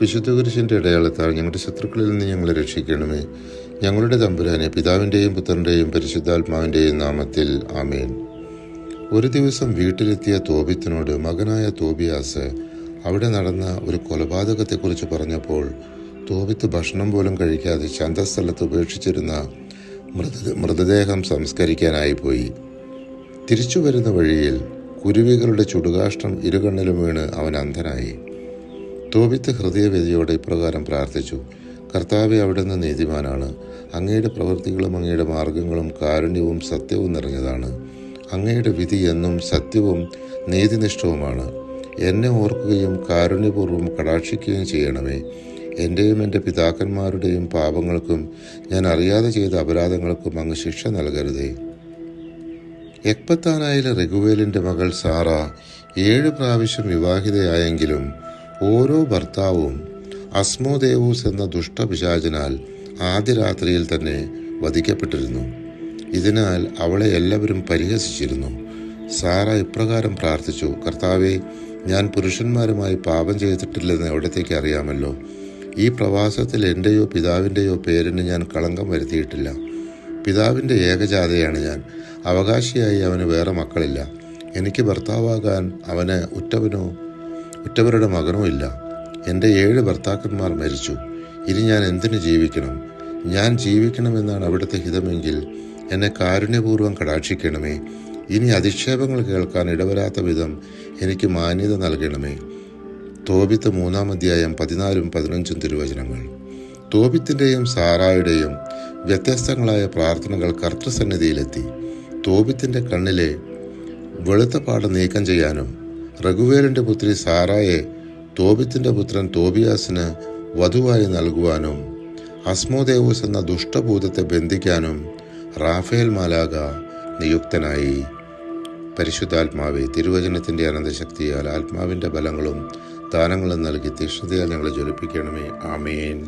വിശുദ്ധ കുരിശിൻ്റെ അടയാളത്താൽ ഞങ്ങളുടെ ശത്രുക്കളിൽ നിന്ന് ഞങ്ങളെ രക്ഷിക്കണമേ. ഞങ്ങളുടെ തമ്പുരാനെ, പിതാവിൻ്റെയും പുത്രൻ്റെയും പരിശുദ്ധാത്മാവിൻ്റെയും നാമത്തിൽ ആമേൻ. ഒരു ദിവസം വീട്ടിലെത്തിയ തോബിത്തിനോട് മകനായ തോബിയാസ് അവിടെ നടന്ന ഒരു കൊലപാതകത്തെക്കുറിച്ച് പറഞ്ഞപ്പോൾ തോബിത്ത് ഭക്ഷണം പോലും കഴിക്കാതെ ചന്തസ്ഥലത്ത് ഉപേക്ഷിച്ചിരുന്ന മൃതദേഹം സംസ്കരിക്കാനായി പോയി. തിരിച്ചു വരുന്ന വഴിയിൽ കുരുവികളുടെ ചുടുകാഷ്ടം ഇരുകണ്ണിലും വീണ് അവൻ അന്ധനായി. തോബിത്ത് ഹൃദയവേദിയോടെ ഇപ്രകാരം പ്രാർത്ഥിച്ചു: കർത്താവേ, അവിടുന്ന് നീതിമാനാണ്. അങ്ങയുടെ പ്രവൃത്തികളും അങ്ങയുടെ മാർഗങ്ങളും കാരുണ്യവും സത്യവും നിറഞ്ഞതാണ്. അങ്ങയുടെ വിധി എന്നും സത്യവും നീതിനിഷ്ഠവുമാണ്. എന്നെ ഓർക്കുകയും കാരുണ്യപൂർവ്വം കടാക്ഷിക്കുകയും ചെയ്യണമേ. എൻ്റെയും എൻ്റെ പിതാക്കന്മാരുടെയും പാപങ്ങൾക്കും ഞാൻ അറിയാതെ ചെയ്ത അപരാധങ്ങൾക്കും അങ്ങ് ശിക്ഷ നൽകരുതേ. എക്ബത്താനായിലെ റെഗുവേലിൻ്റെ മകൾ സാറ 7 പ്രാവശ്യം വിവാഹിതയായെങ്കിലും ഓരോ ഭർത്താവും അസ്മോദേവൂസ് എന്ന ദുഷ്ടപിശാചിനാൽ ആദ്യ രാത്രിയിൽ തന്നെ വധിക്കപ്പെട്ടിരുന്നു. ഇതിനാൽ അവളെ എല്ലാവരും പരിഹസിച്ചിരുന്നു. സാറ ഇപ്രകാരം പ്രാർത്ഥിച്ചു: കർത്താവേ, ഞാൻ പുരുഷന്മാരുമായി പാപം ചെയ്തിട്ടില്ലെന്ന് എവിടത്തേക്ക് അറിയാമല്ലോ. ഈ പ്രവാസത്തിൽ എൻ്റെയോ പിതാവിൻ്റെയോ പേരിന് ഞാൻ കളങ്കം വരുത്തിയിട്ടില്ല. പിതാവിൻ്റെ ഏകജാതയാണ് ഞാൻ. അവകാശിയായി അവന് വേറെ മക്കളില്ല. എനിക്ക് ഭർത്താവാകാൻ അവന് ഉറ്റവരുടെ മകനോ ഇല്ല. എൻ്റെ 7 ഭർത്താക്കന്മാർ മരിച്ചു. ഇനി ഞാൻ എന്തിനു ജീവിക്കണം? ഞാൻ ജീവിക്കണമെന്നാണ് അവിടുത്തെ ഹിതമെങ്കിൽ എന്നെ കാരുണ്യപൂർവ്വം കടാക്ഷിക്കണമേ. ഇനി അധിക്ഷേപങ്ങൾ കേൾക്കാൻ ഇടവരാത്ത വിധം എനിക്ക് മാന്യത നൽകണമേ. തോബിത്ത് 3-ാം അധ്യായം 14-15 തിരുവചനങ്ങൾ. തോബിത്തിൻ്റെയും സാറായുടെയും വ്യത്യസ്തങ്ങളായ പ്രാർത്ഥനകൾ കർത്തൃസന്നിധിയിലെത്തി. തോബിത്തിൻ്റെ കണ്ണിലെ വെളുത്ത പാട് നീക്കം ചെയ്യാനും റഘുവേലിൻ്റെ പുത്രി സാറായെ തോബിത്തിൻ്റെ പുത്രൻ തോബിയാസിന് വധുവായി നൽകുവാനും അസ്മോദേവൂസ് എന്ന ദുഷ്ടഭൂതത്തെ ബന്ധിക്കാനും റാഫേൽ മാലാഖ നിയുക്തനായി. പരിശുദ്ധാത്മാവെ, തിരുവചനത്തിൻ്റെ അനന്തശക്തിയാൽ ആത്മാവിൻ്റെ ബലങ്ങളും ദാനങ്ങളും നൽകി തീക്ഷ്ണതയാൽ ഞങ്ങളെ ജ്വലിപ്പിക്കണമേ. ആമേൻ.